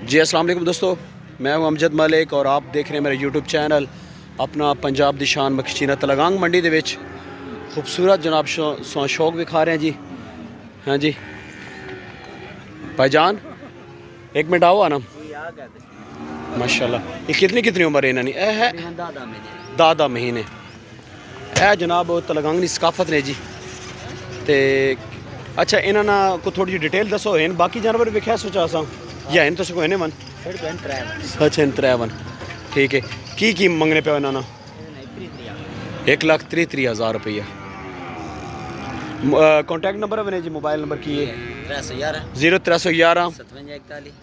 जी अस्सलाम वालेकुम दोस्तों, मैं हूं अमजद मलिक और आप देख रहे हैं मेरा यूट्यूब चैनल अपना पंजाब दी शान मखीचीना तलगांग मंडी दे विच खूबसूरत जनाब शौक विखा रहे हैं जी। हाँ जी भाईजान, एक मिनट आओ आना। माशाल्लाह, ये कितनी कितनी उम्र है इन्होंने? ए है दादा महीने। ए जनाब तलगांग की सकाफत ने जी। ते अच्छा, इन्होंने को थोड़ी जी डिटेल दसो। इन बाकी जानवर वेख्या सोचा असा या इन तुस को इन्हें मन अच्छा इन त्रै ठीक है। की मंगने पे इन्होंने 1,33,000 रुपया। कॉन्टैक्ट नंबर है जी, मोबाइल नंबर की है 0311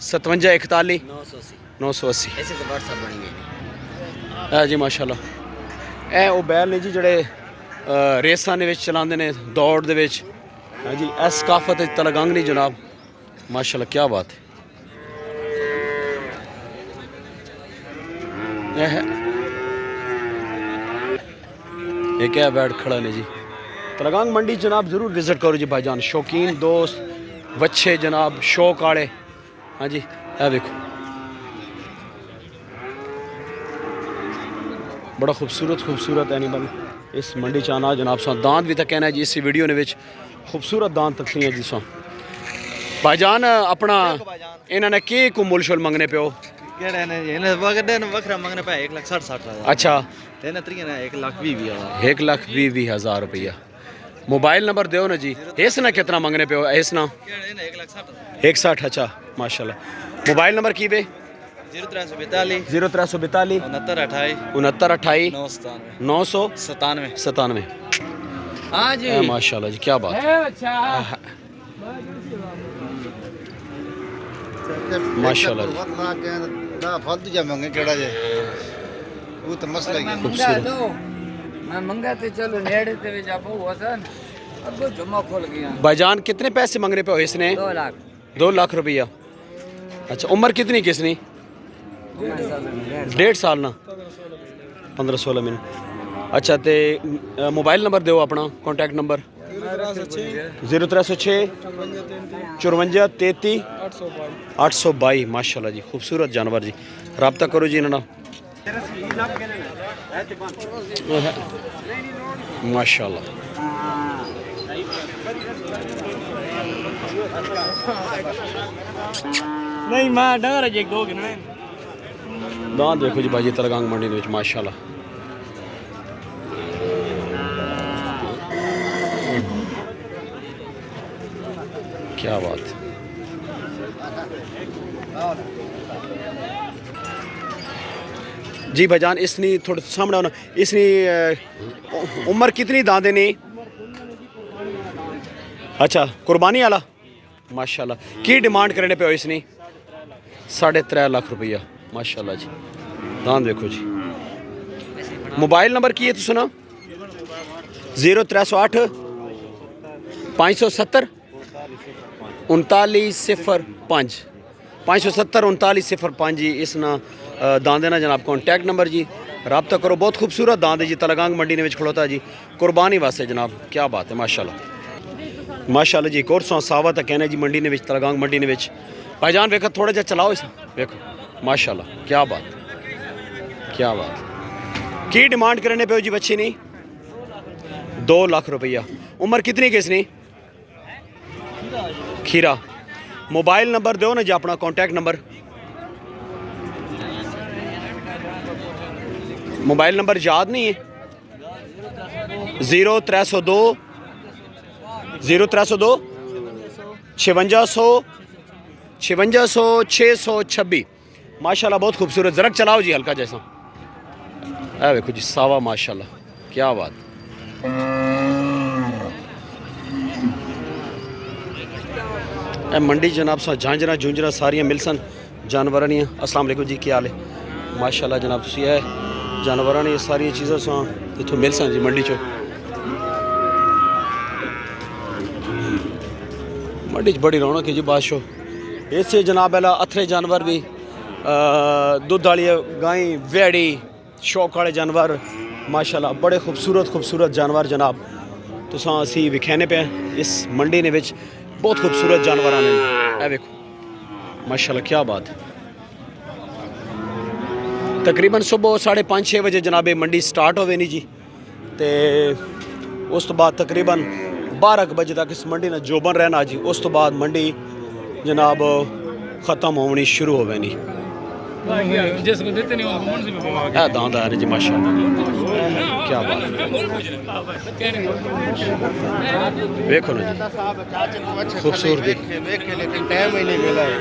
57 41 980। है जी माशाल्लाह। ए वो बैल ने जी जड़े रेसा ने चलाते हैं दौड़ दे विच। हाँ जी, इस सकाफत तलगांग नहीं जनाब, माशाल्लाह क्या बात है। एक है बैठ खड़ा ने जी। तलगांग मंडी जनाब ज़रूर विज़िट करो जी भाईजान, शौकीन दोस्त बच्चे जनाब शौक आड़े। हाँ जी, है देखो बड़ा खूबसूरत एनिमल इस मंडी च आना जनाब। सा दांत भी तक कहना है जी इस वीडियो ने विच खूबसूरत दांत तक है जी। सा भाईजान अपना इन्होंने के को मुल शुल मंगने पे हो? अच्छा 1,20,000 रुपया। मोबाइल नंबर दो ना जी। इस ना कितना मंगने पे हो? इस ना 1,60। अच्छा माशाल्लाह। मोबाइल नंबर की बे? 0342 6928 997। हाँ जी माशाल्लाह जी क्या बात है। माशाल्लाह जी फालतू जा मंगे केड़ा जे वो तो मसला ही खूबसूरत। मैं मंगा ते चलो नेड़े ते भी जाबो वसन अब जुम्मा खोल गया। भाईजान कितने पैसे मंगने पे हो इसने? 2 लाख रुपया। अच्छा, उम्र कितनी किसनी? 1.5 साल ना 15-16 महीने। अच्छा, तो मोबाइल नंबर दो अपना, कॉन्टैक्ट नंबर 0306 54 33 822। माशाल्लाह जी खूबसूरत जानवर जी, रब्ता करो जी इन्होंने। माशाल्लाह नहीं मां डर जे दो गिनने दांत देखो जी भाई तलगांग मंडी में माशाल्लाह। क्या बात। जी भाईजान इसनी थोड़े सामने होना, इसनी उम्र कितनी दांदे ने? अच्छा कुर्बानी वाला माशाल्लाह। की डिमांड करने पे हो इसनी? 3.5 लाख रुपया। माशाल्लाह जी दांत देखो जी। मोबाइल नंबर की है तो सुना 0308 570 3905 570 3905 जी। इस ना दांदे ना जनाब कॉन्टैक्ट नंबर जी, रब्ता करो। बहुत खूबसूरत दांद है जी, तलगांग मंडी ने खड़ोता जी कुर्बानी वास्ते जनाब। क्या बात है माशाल्लाह माशाल्लाह जी। एक और सावा तक कहना जी मंडी ने तलगांग मंडी ने भाईजान वेखो थोड़ा जा चलाओ इस वेखो माशाल्लाह क्या बात क्या बात। की डिमांड करने पे हो जी बच्ची नहीं? 2 लाख रुपया। उम्र कितनी किसनी? खीरा। मोबाइल नंबर दो ना जी अपना, कॉन्टैक्ट नंबर। मोबाइल नंबर याद नहीं है? 0302 5300 626। माशाल्लाह बहुत खूबसूरत। ज़रा चलाओ जी हल्का जैसा। है देखो जी सावा माशाल्लाह क्या बात। मंडी जनाब सा झांझरा झुंझरा सारियां मिलसन जानवर नहीं। अस्सलाम वालेकुम जी, क्या हाल है? माशाल्लाह जनाब तुसी है जानवर ने सारिया चीज़ा सा इतों मिलसन जी मंडी चो। मंडी च बड़ी रौनक है जी बादशाह। इस जनाब वाला अथरे जानवर भी दुध वाली गाय वेड़ी शौक वाले जानवर माशाल्लाह बड़े खूबसूरत जानवर जनाब तुसां असी विखाने पे इस मंडी ने विच बहुत खूबसूरत जानवर आने। ए देखो माशाल्लाह क्या बात है। तकरीबन सुबह 5:30-6 बजे जनाब ये मंडी स्टार्ट होवे नहीं जी। तो उस तो बाद तकरीबन 12 बजे तक इस मंडी ने जोबन रहना जी। उस तो बाद मंडी जनाब ख़त्म होनी शुरू होवे नहीं। दांद आ रहे जी माशाल्लाह, क्या बात है। देखो ना जी खूबसूरती, लेकिन टाइम ही नहीं मिला है।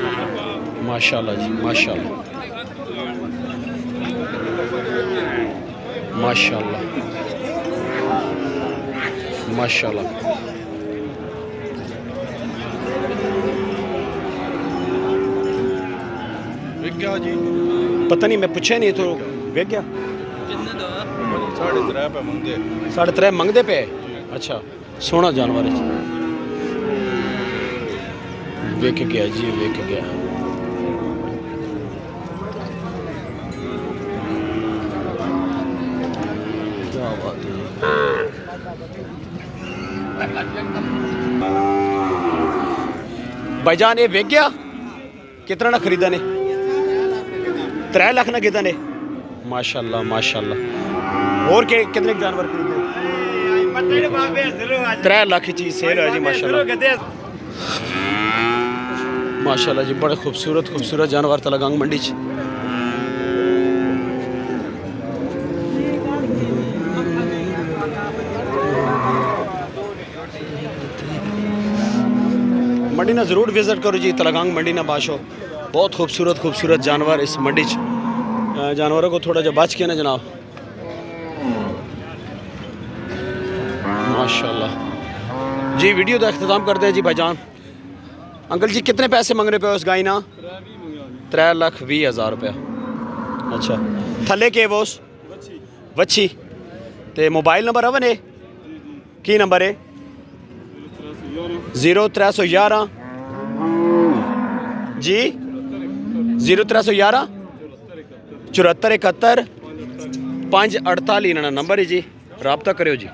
माशाल्लाह जी माशाल्लाह माशाल्लाह माशाल्लाह। क्या जी पता नहीं, मैं पूछे नहीं तो वेख गया। 3.5 पे मंगे 3.5 मंगते पे। अच्छा सोना जानवर है, वेख गया जी, वेख गया। क्या बात है। भाईजान ये वेख गया, कितना ना खरीदा ने? 3 लाख ना कितना ने? माशाल्लाह माशाल्लाह। और के कितने जानवर खरीदे? 3 लाख की चीज़ सेल है जी माशाल्लाह माशाल्लाह जी। बड़े खूबसूरत खूबसूरत जानवर तलगांग मंडी च। मंडी ना ज़रूर विज़िट करो जी, तलगांग मंडी ना बाशो। बहुत खूबसूरत खूबसूरत जानवर इस मंडी च। जानवरों को थोड़ा जा बच के ना जनाब, माशाल्लाह जी। वीडियो का अख्ताम करते हैं जी भाईजान। अंकल जी कितने पैसे मंग रहे पे उस गाय ना? 3,20,000 रुपया। अच्छा थले के वो वच्छी ते मोबाइल नंबर अवन है की नंबर है? 0311 जी 0311 74 71 548 इन्होंने नंबर है जी, रब्ता करो जी।